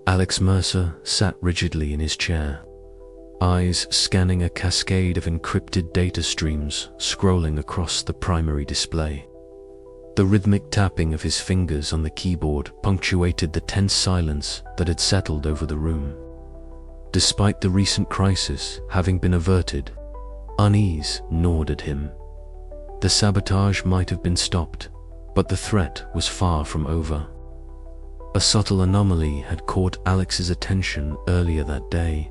Alex Mercer sat rigidly in his chair, eyes scanning a cascade of encrypted data streams scrolling across the primary display. The rhythmic tapping of his fingers on the keyboard punctuated the tense silence that had settled over the room. Despite the recent crisis having been averted, unease gnawed at him. The sabotage might have been stopped, but the threat was far from over. A subtle anomaly had caught Alex's attention earlier that day,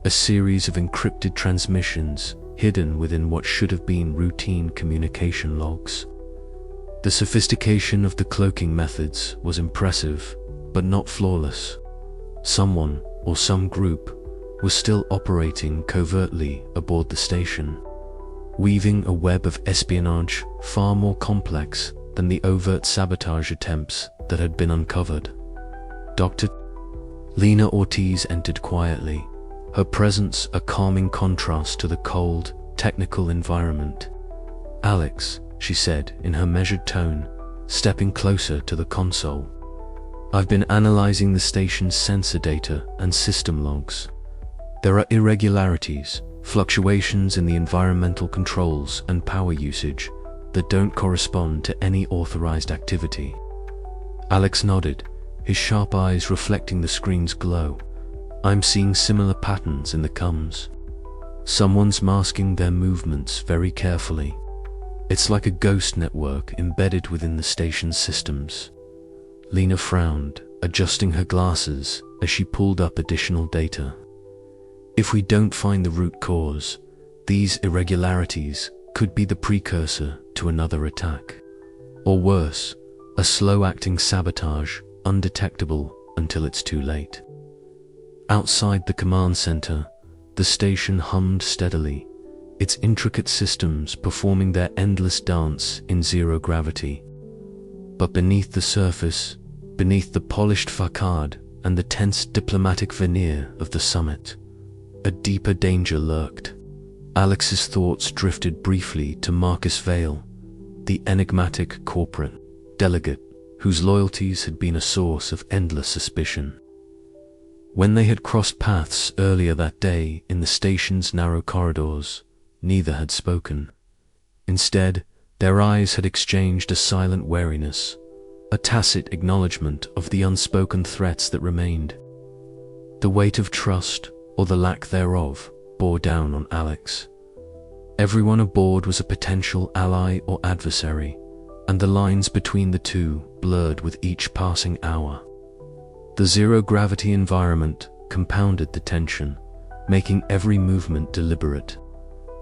a series of encrypted transmissions hidden within what should have been routine communication logs. The sophistication of the cloaking methods was impressive, but not flawless. Someone, or some group, was still operating covertly aboard the station, weaving a web of espionage far more complex than the overt sabotage attempts that had been uncovered. Dr. Lena Ortiz entered quietly, her presence a calming contrast to the cold, technical environment. "Alex," she said in her measured tone, stepping closer to the console. "I've been analyzing the station's sensor data and system logs. There are irregularities, fluctuations in the environmental controls and power usage that don't correspond to any authorized activity." Alex nodded, his sharp eyes reflecting the screen's glow. "I'm seeing similar patterns in the comms. Someone's masking their movements very carefully. It's like a ghost network embedded within the station's systems." Lena frowned, adjusting her glasses as she pulled up additional data. "If we don't find the root cause, these irregularities could be the precursor to another attack. Or worse, a slow-acting sabotage, undetectable until it's too late." Outside the command center, the station hummed steadily, its intricate systems performing their endless dance in zero gravity. But beneath the surface, beneath the polished facade and the tense diplomatic veneer of the summit, a deeper danger lurked. Alex's thoughts drifted briefly to Marcus Vale, the enigmatic corporate delegate whose loyalties had been a source of endless suspicion. When they had crossed paths earlier that day in the station's narrow corridors, neither had spoken. Instead, their eyes had exchanged a silent wariness, a tacit acknowledgement of the unspoken threats that remained. The weight of trust, or the lack thereof, bore down on Alex. Everyone aboard was a potential ally or adversary, and the lines between the two blurred with each passing hour. The zero-gravity environment compounded the tension, making every movement deliberate,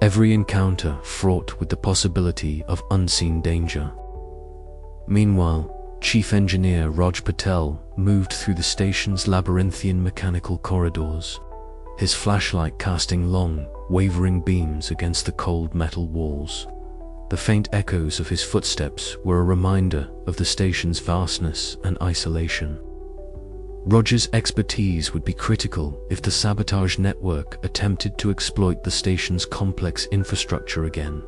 every encounter fraught with the possibility of unseen danger. Meanwhile, Chief Engineer Raj Patel moved through the station's labyrinthian mechanical corridors, his flashlight casting long, wavering beams against the cold metal walls. The faint echoes of his footsteps were a reminder of the station's vastness and isolation. Roger's expertise would be critical if the sabotage network attempted to exploit the station's complex infrastructure again.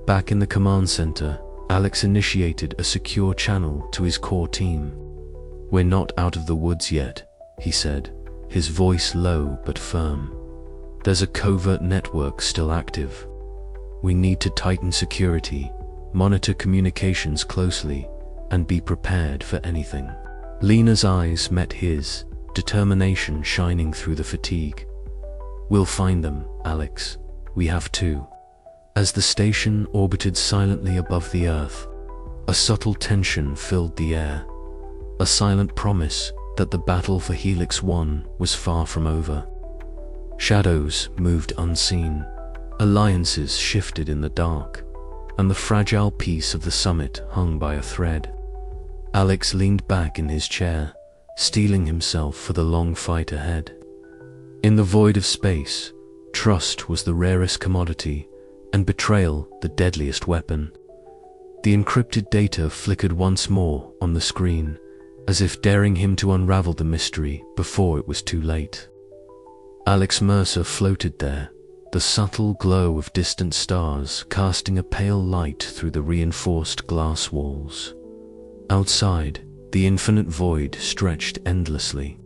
Back in the command center, Alex initiated a secure channel to his core team. "We're not out of the woods yet," he said, his voice low but firm. "There's a covert network still active. We need to tighten security, monitor communications closely, and be prepared for anything." Lena's eyes met his, determination shining through the fatigue. "We'll find them, Alex. We have to." As the station orbited silently above the Earth, a subtle tension filled the air, a silent promise that the battle for Helix 1 was far from over. Shadows moved unseen, alliances shifted in the dark, and the fragile peace of the summit hung by a thread. Alex leaned back in his chair, steeling himself for the long fight ahead. In the void of space, trust was the rarest commodity, and betrayal the deadliest weapon. The encrypted data flickered once more on the screen, as if daring him to unravel the mystery before it was too late. Alex Mercer floated there, the subtle glow of distant stars casting a pale light through the reinforced glass walls. Outside, the infinite void stretched endlessly,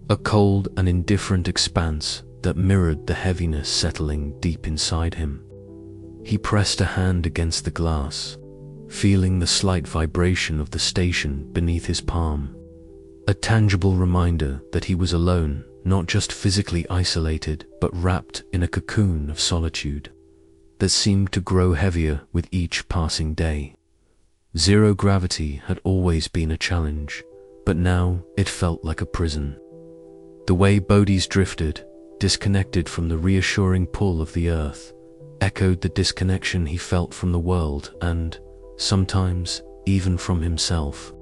a cold and indifferent expanse that mirrored the heaviness settling deep inside him. He pressed a hand against the glass, feeling the slight vibration of the station beneath his palm, a tangible reminder that he was alone, not just physically isolated, but wrapped in a cocoon of solitude that seemed to grow heavier with each passing day. Zero gravity had always been a challenge, but now it felt like a prison. The way bodies drifted, disconnected from the reassuring pull of the earth, echoed the disconnection he felt from the world and, sometimes, even from himself.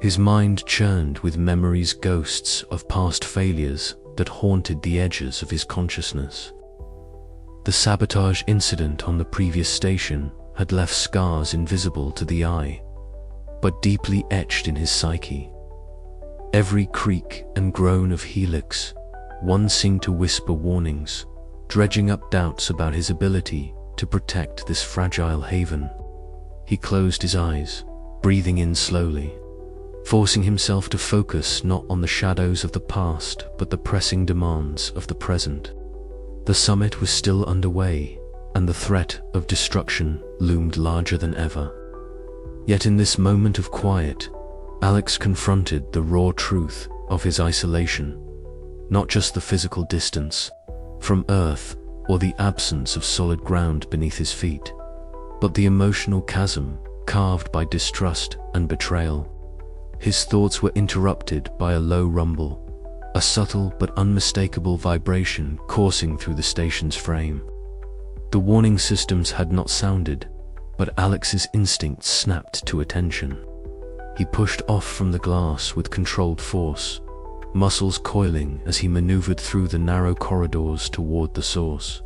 His mind churned with memories, ghosts of past failures that haunted the edges of his consciousness. The sabotage incident on the previous station had left scars invisible to the eye, but deeply etched in his psyche. Every creak and groan of helix, one seemed to whisper warnings, dredging up doubts about his ability to protect this fragile haven. He closed his eyes, breathing in slowly, forcing himself to focus not on the shadows of the past but the pressing demands of the present. The summit was still underway, and the threat of destruction loomed larger than ever. Yet in this moment of quiet, Alex confronted the raw truth of his isolation, not just the physical distance from Earth or the absence of solid ground beneath his feet, but the emotional chasm carved by distrust and betrayal. His thoughts were interrupted by a low rumble, a subtle but unmistakable vibration coursing through the station's frame. The warning systems had not sounded, but Alex's instincts snapped to attention. He pushed off from the glass with controlled force, muscles coiling as he maneuvered through the narrow corridors toward the source.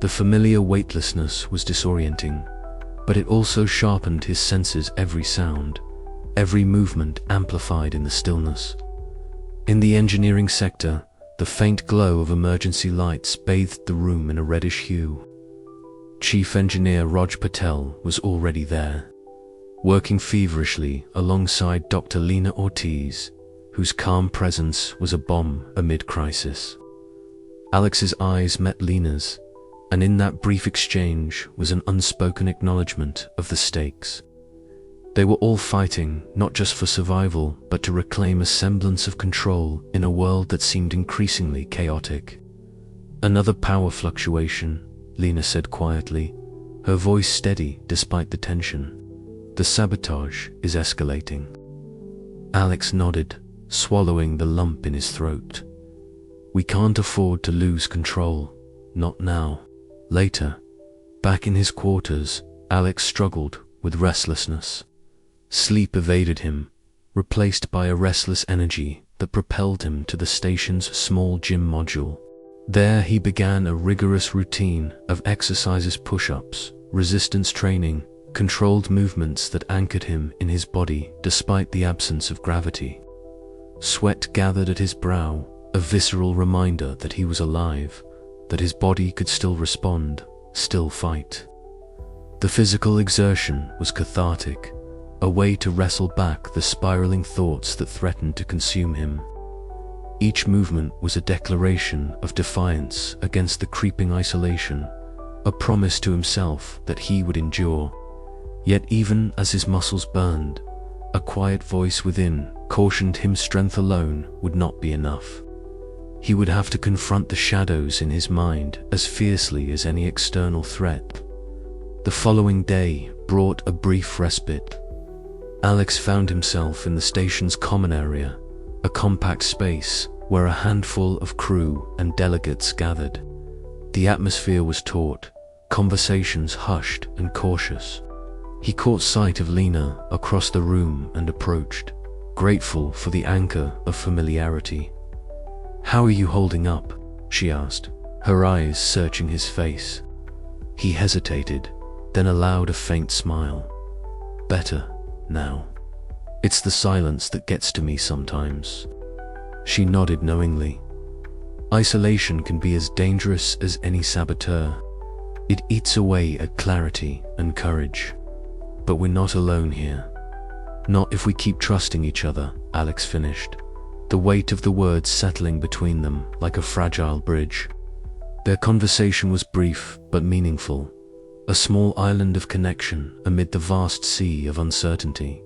The familiar weightlessness was disorienting, but it also sharpened his senses. Every sound, every movement amplified in the stillness. In the engineering sector, the faint glow of emergency lights bathed the room in a reddish hue. Chief Engineer Raj Patel was already there, working feverishly alongside Dr. Lena Ortiz, whose calm presence was a bomb amid crisis. Alex's eyes met Lena's, and in that brief exchange was an unspoken acknowledgement of the stakes. They were all fighting, not just for survival, but to reclaim a semblance of control in a world that seemed increasingly chaotic. "Another power fluctuation," Lena said quietly, her voice steady despite the tension. "The sabotage is escalating." Alex nodded, swallowing the lump in his throat. "We can't afford to lose control. Not now. Later." Back in his quarters, Alex struggled with restlessness. Sleep evaded him, replaced by a restless energy that propelled him to the station's small gym module. There he began a rigorous routine of exercises, push-ups, resistance training, controlled movements that anchored him in his body despite the absence of gravity. Sweat gathered at his brow, a visceral reminder that he was alive, that his body could still respond, still fight. The physical exertion was cathartic, a way to wrestle back the spiraling thoughts that threatened to consume him. Each movement was a declaration of defiance against the creeping isolation, a promise to himself that he would endure. Yet even as his muscles burned, a quiet voice within cautioned him strength alone would not be enough. He would have to confront the shadows in his mind as fiercely as any external threat. The following day brought a brief respite. Alex found himself in the station's common area, a compact space where a handful of crew and delegates gathered. The atmosphere was taut, conversations hushed and cautious. He caught sight of Lena across the room and approached, grateful for the anchor of familiarity. "How are you holding up?" she asked, her eyes searching his face. He hesitated, then allowed a faint smile. "Better, now. It's the silence that gets to me sometimes." She nodded knowingly. Isolation can be as dangerous as any saboteur. It eats away at clarity and courage. But we're not alone here. Not if we keep trusting each other, Alex finished, the weight of the words settling between them like a fragile bridge. Their conversation was brief but meaningful, a small island of connection amid the vast sea of uncertainty.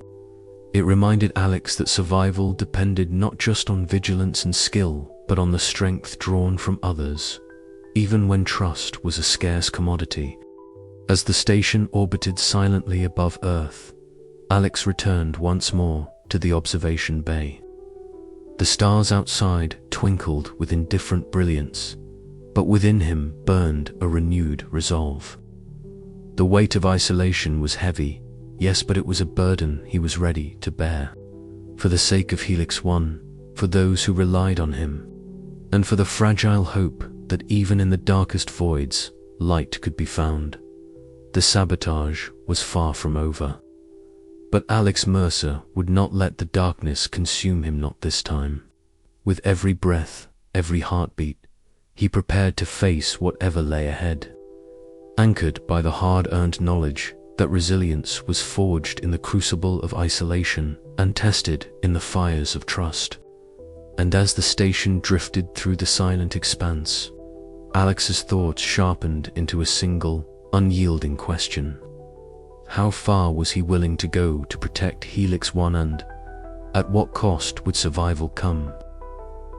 It reminded Alex that survival depended not just on vigilance and skill, but on the strength drawn from others, even when trust was a scarce commodity. As the station orbited silently above Earth, Alex returned once more to the observation bay. The stars outside twinkled with indifferent brilliance, but within him burned a renewed resolve. The weight of isolation was heavy, yes, but it was a burden he was ready to bear. For the sake of Helix One, for those who relied on him, and for the fragile hope that even in the darkest voids, light could be found. The sabotage was far from over. But Alex Mercer would not let the darkness consume him, not this time. With every breath, every heartbeat, he prepared to face whatever lay ahead. Anchored by the hard-earned knowledge that resilience was forged in the crucible of isolation and tested in the fires of trust. And as the station drifted through the silent expanse, Alex's thoughts sharpened into a single, unyielding question. How far was he willing to go to protect Helix One, and at what cost would survival come?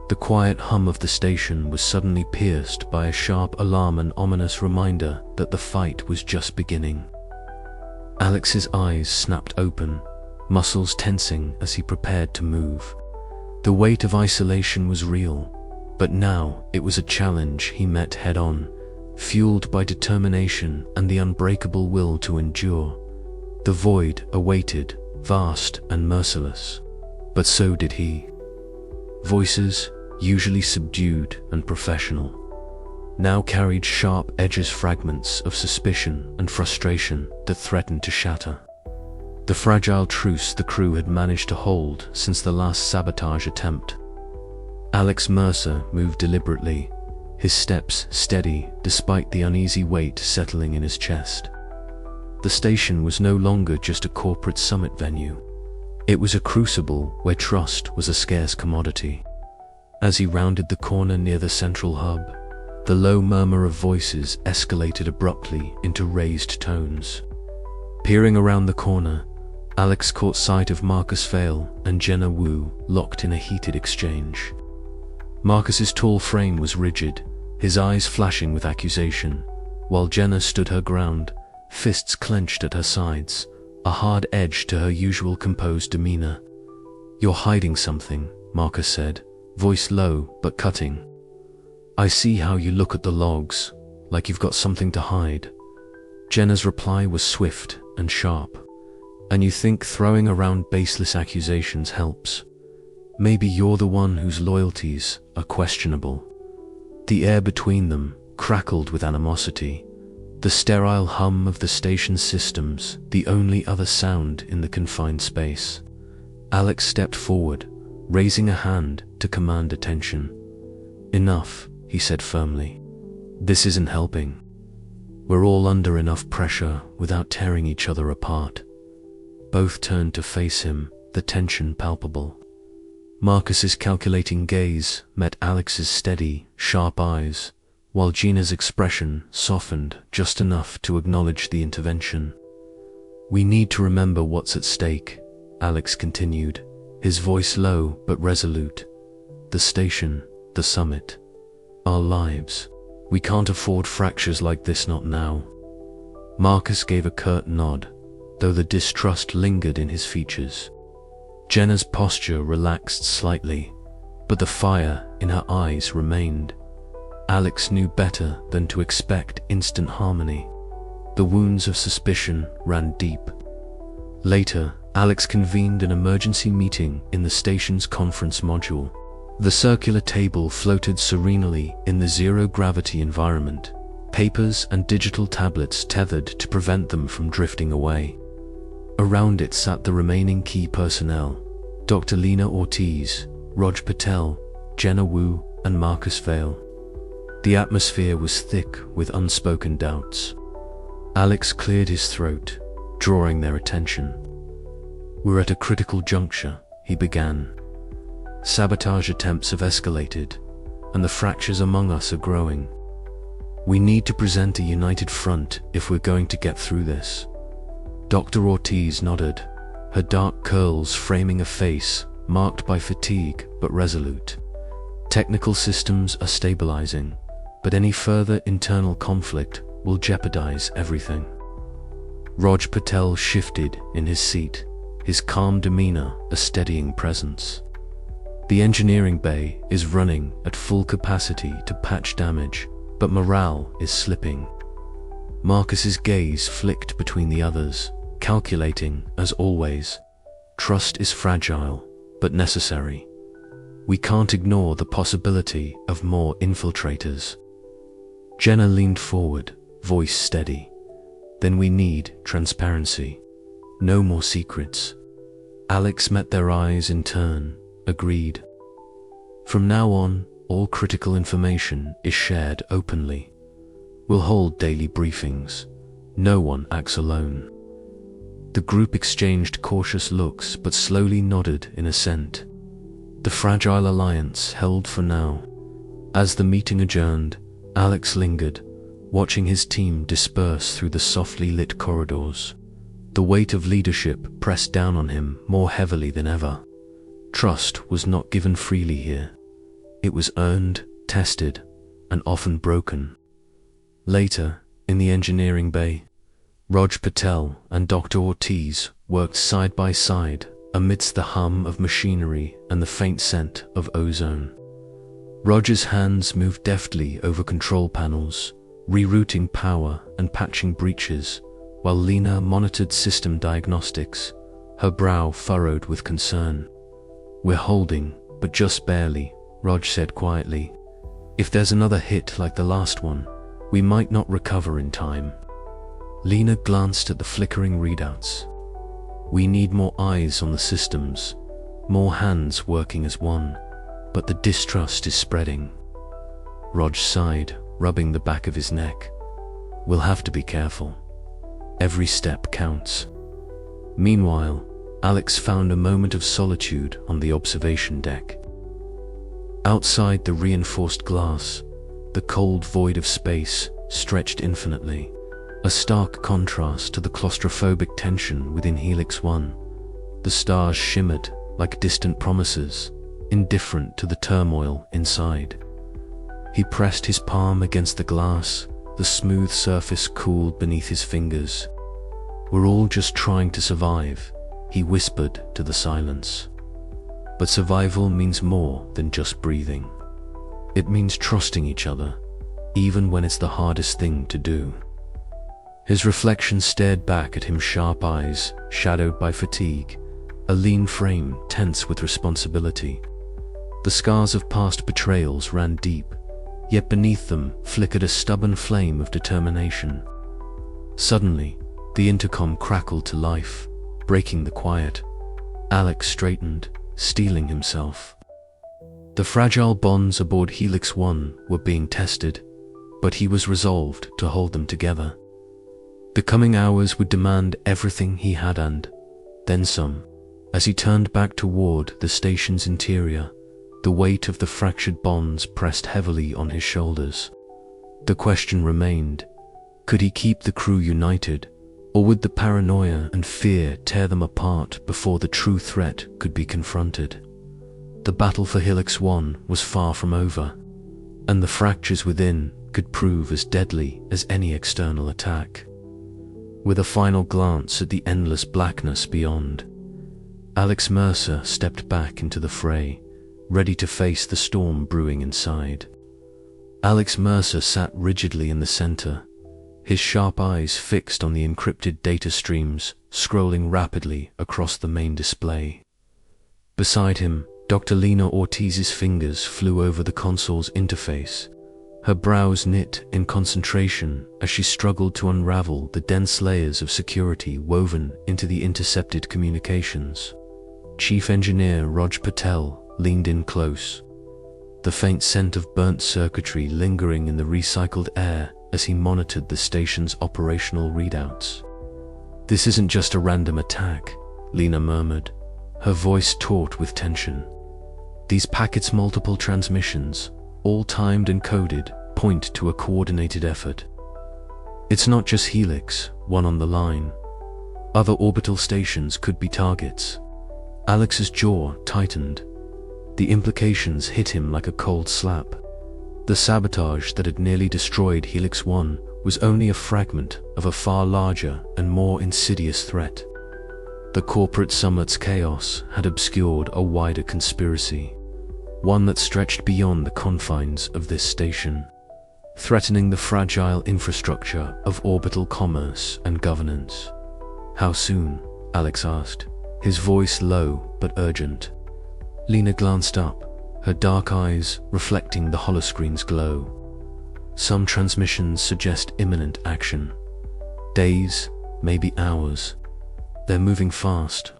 The quiet hum of the station was suddenly pierced by a sharp alarm, an ominous reminder that the fight was just beginning. Alex's eyes snapped open, muscles tensing as he prepared to move. The weight of isolation was real, but now it was a challenge he met head-on, fueled by determination and the unbreakable will to endure. The void awaited, vast and merciless, but so did he. Voices, usually subdued and professional, now carried sharp edges, fragments of suspicion and frustration that threatened to shatter the fragile truce the crew had managed to hold since the last sabotage attempt. Alex Mercer moved deliberately, his steps steady despite the uneasy weight settling in his chest. The station was no longer just a corporate summit venue. It was a crucible where trust was a scarce commodity. As he rounded the corner near the central hub, the low murmur of voices escalated abruptly into raised tones. Peering around the corner, Alex caught sight of Marcus Vale and Jenna Wu locked in a heated exchange. Marcus's tall frame was rigid, his eyes flashing with accusation, while Jenna stood her ground, fists clenched at her sides, a hard edge to her usual composed demeanor. "You're hiding something," Marcus said, voice low but cutting. "I see how you look at the logs, like you've got something to hide." Jenna's reply was swift and sharp. "And you think throwing around baseless accusations helps? Maybe you're the one whose loyalties are questionable." The air between them crackled with animosity, the sterile hum of the station's systems the only other sound in the confined space. Alex stepped forward, raising a hand to command attention. "Enough," he said firmly. "This isn't helping. We're all under enough pressure without tearing each other apart." Both turned to face him, the tension palpable. Marcus's calculating gaze met Alex's steady, sharp eyes, while Gina's expression softened just enough to acknowledge the intervention. "We need to remember what's at stake," Alex continued, his voice low but resolute. "The station, the summit, our lives. We can't afford fractures like this, not now." Marcus gave a curt nod, though the distrust lingered in his features. Jenna's posture relaxed slightly, but the fire in her eyes remained. Alex knew better than to expect instant harmony. The wounds of suspicion ran deep. Later, Alex convened an emergency meeting in the station's conference module. The circular table floated serenely in the zero-gravity environment, papers and digital tablets tethered to prevent them from drifting away. Around it sat the remaining key personnel: Dr. Lena Ortiz, Raj Patel, Jenna Wu, and Marcus Vale. The atmosphere was thick with unspoken doubts. Alex cleared his throat, drawing their attention. "We're at a critical juncture," he began. Sabotage attempts have escalated, and the fractures among us are growing. We need to present a united front if we're going to get through this." Dr. Ortiz nodded, her dark curls framing a face marked by fatigue but resolute. "Technical systems are stabilizing, but any further internal conflict will jeopardize everything." Raj Patel shifted in his seat, his calm demeanor a steadying presence. "The engineering bay is running at full capacity to patch damage, but morale is slipping." Marcus's gaze flicked between the others, calculating as always. Trust is fragile, but necessary. We can't ignore the possibility of more infiltrators. Jenna leaned forward, voice steady. "Then we need transparency. No more secrets." Alex met their eyes in turn, agreed. "From now on, all critical information is shared openly. We'll hold daily briefings. No one acts alone." The group exchanged cautious looks but slowly nodded in assent. The fragile alliance held for now. As the meeting adjourned, Alex lingered, watching his team disperse through the softly lit corridors. The weight of leadership pressed down on him more heavily than ever. Trust was not given freely here. It was earned, tested, and often broken. Later, in the engineering bay, Raj Patel and Dr. Ortiz worked side by side amidst the hum of machinery and the faint scent of ozone. Raj's hands moved deftly over control panels, rerouting power and patching breaches, while Lena monitored system diagnostics, her brow furrowed with concern. "We're holding, but just barely," Raj said quietly. "If there's another hit like the last one, we might not recover in time." Lena glanced at the flickering readouts. "We need more eyes on the systems, more hands working as one, but the distrust is spreading." Raj sighed, rubbing the back of his neck. "We'll have to be careful. Every step counts." Meanwhile, Alex found a moment of solitude on the observation deck. Outside the reinforced glass, the cold void of space stretched infinitely, a stark contrast to the claustrophobic tension within Helix 1. The stars shimmered like distant promises, indifferent to the turmoil inside. He pressed his palm against the glass, the smooth surface cooled beneath his fingers. "We're all just trying to survive," he whispered to the silence. "But survival means more than just breathing. It means trusting each other, even when it's the hardest thing to do." His reflection stared back at him, sharp eyes shadowed by fatigue, a lean frame tense with responsibility. The scars of past betrayals ran deep, yet beneath them flickered a stubborn flame of determination. Suddenly, the intercom crackled to life, breaking the quiet. Alex straightened, steeling himself. The fragile bonds aboard Helix 1 were being tested, but he was resolved to hold them together. The coming hours would demand everything he had and then some. As he turned back toward the station's interior, the weight of the fractured bonds pressed heavily on his shoulders. The question remained, could he keep the crew united, or would the paranoia and fear tear them apart before the true threat could be confronted? The battle for Helix 1 was far from over, and the fractures within could prove as deadly as any external attack. With a final glance at the endless blackness beyond, Alex Mercer stepped back into the fray, ready to face the storm brewing inside. Alex Mercer sat rigidly in the center, his sharp eyes fixed on the encrypted data streams scrolling rapidly across the main display. Beside him, Dr. Lena Ortiz's fingers flew over the console's interface, her brows knit in concentration as she struggled to unravel the dense layers of security woven into the intercepted communications. Chief Engineer Raj Patel leaned in close, the faint scent of burnt circuitry lingering in the recycled air as he monitored the station's operational readouts. "This isn't just a random attack," Lena murmured, her voice taut with tension. These packets' multiple transmissions, all timed and coded, point to a coordinated effort. It's not just Helix, one on the line. Other orbital stations could be targets. Alex's jaw tightened. The implications hit him like a cold slap. The sabotage that had nearly destroyed Helix 1 was only a fragment of a far larger and more insidious threat. The corporate summit's chaos had obscured a wider conspiracy, one that stretched beyond the confines of this station, threatening the fragile infrastructure of orbital commerce and governance. "How soon?" Alex asked, his voice low but urgent. Lena glanced up, her dark eyes reflecting the holoscreen's glow. Some transmissions suggest imminent action. Days, maybe hours. They're moving fast.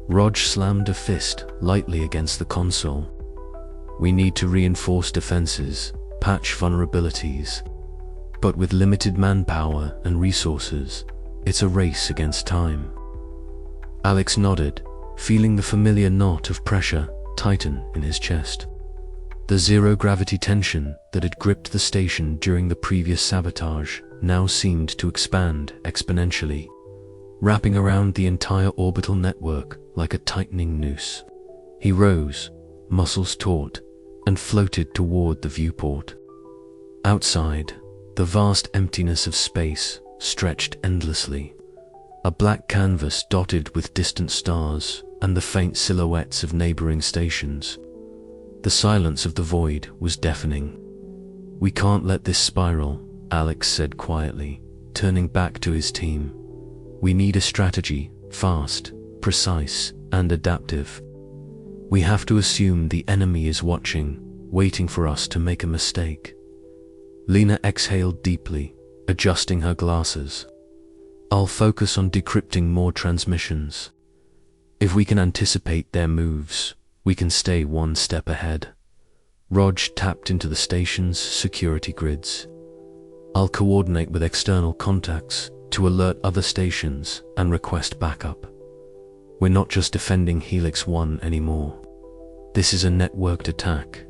Rog slammed a fist lightly against the console. "We need to reinforce defenses, patch vulnerabilities. But with limited manpower and resources, it's a race against time." Alex nodded, feeling the familiar knot of pressure tighten in his chest. The zero-gravity tension that had gripped the station during the previous sabotage now seemed to expand exponentially, wrapping around the entire orbital network like a tightening noose. He rose, muscles taut, and floated toward the viewport. Outside, the vast emptiness of space stretched endlessly, a black canvas dotted with distant stars and the faint silhouettes of neighboring stations. The silence of the void was deafening. "We can't let this spiral," Alex said quietly, turning back to his team. "We need a strategy, fast, precise, and adaptive. We have to assume the enemy is watching, waiting for us to make a mistake." Lena exhaled deeply, adjusting her glasses. "I'll focus on decrypting more transmissions. If we can anticipate their moves, we can stay one step ahead." Rog tapped into the station's security grids. "I'll coordinate with external contacts to alert other stations and request backup. We're not just defending Helix 1 anymore. This is a networked attack."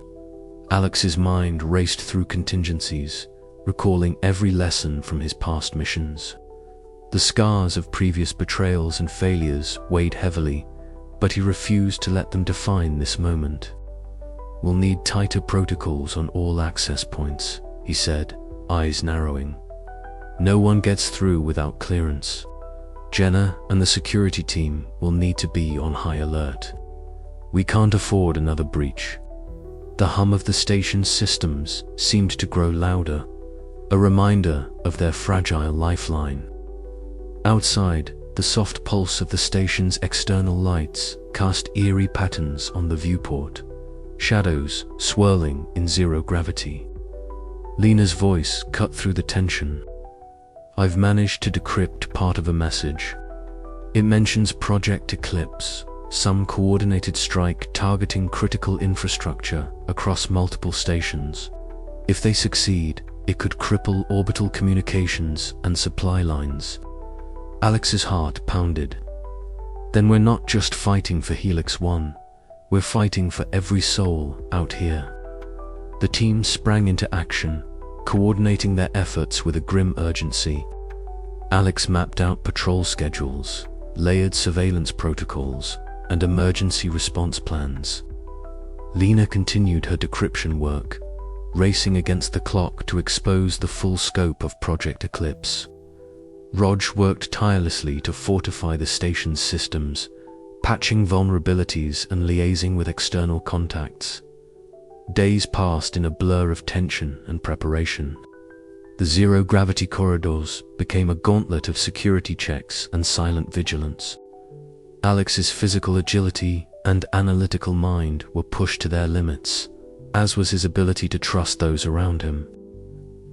Alex's mind raced through contingencies, recalling every lesson from his past missions. The scars of previous betrayals and failures weighed heavily, but he refused to let them define this moment. "We'll need tighter protocols on all access points," he said, eyes narrowing. "No one gets through without clearance. Jenna and the security team will need to be on high alert. We can't afford another breach." The hum of the station's systems seemed to grow louder, a reminder of their fragile lifeline. Outside, the soft pulse of the station's external lights cast eerie patterns on the viewport, shadows swirling in zero gravity. Lena's voice cut through the tension. "I've managed to decrypt part of a message. It mentions Project Eclipse, some coordinated strike targeting critical infrastructure across multiple stations. If they succeed, it could cripple orbital communications and supply lines." Alex's heart pounded. "Then we're not just fighting for Helix 1, we're fighting for every soul out here." The team sprang into action, coordinating their efforts with a grim urgency. Alex mapped out patrol schedules, layered surveillance protocols, and emergency response plans. Lena continued her decryption work, racing against the clock to expose the full scope of Project Eclipse. Rog worked tirelessly to fortify the station's systems, patching vulnerabilities and liaising with external contacts. Days passed in a blur of tension and preparation. The zero-gravity corridors became a gauntlet of security checks and silent vigilance. Alex's physical agility and analytical mind were pushed to their limits, as was his ability to trust those around him.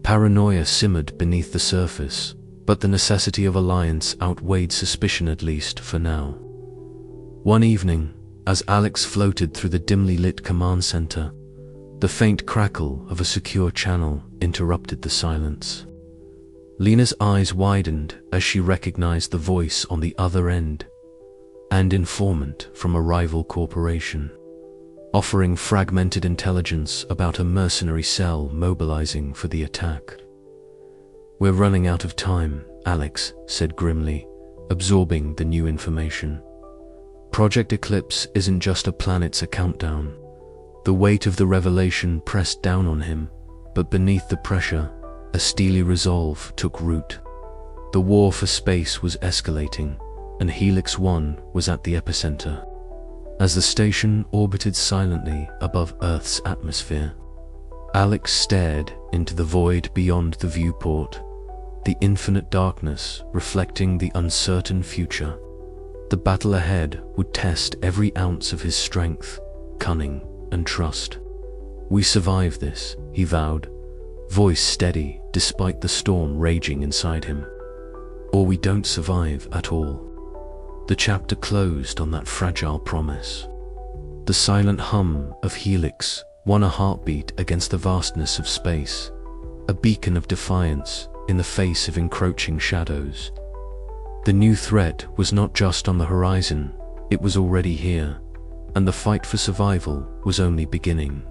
Paranoia simmered beneath the surface, but the necessity of alliance outweighed suspicion, at least for now. One evening, as Alex floated through the dimly lit command center, the faint crackle of a secure channel interrupted the silence. Lena's eyes widened as she recognized the voice on the other end, an informant from a rival corporation. offering fragmented intelligence about a mercenary cell mobilizing for the attack. "We're running out of time," Alex said grimly, absorbing the new information. Project Eclipse isn't just a planet's a countdown. The weight of the revelation pressed down on him, but beneath the pressure, a steely resolve took root. The war for space was escalating, and Helix 1 was at the epicenter. As the station orbited silently above Earth's atmosphere, Alex stared into the void beyond the viewport, the infinite darkness reflecting the uncertain future. The battle ahead would test every ounce of his strength, cunning, and trust. "We survive this," he vowed, voice steady despite the storm raging inside him. "Or we don't survive at all." The chapter closed on that fragile promise. The silent hum of Helix won a heartbeat against the vastness of space, a beacon of defiance in the face of encroaching shadows. The new threat was not just on the horizon, it was already here, and the fight for survival was only beginning.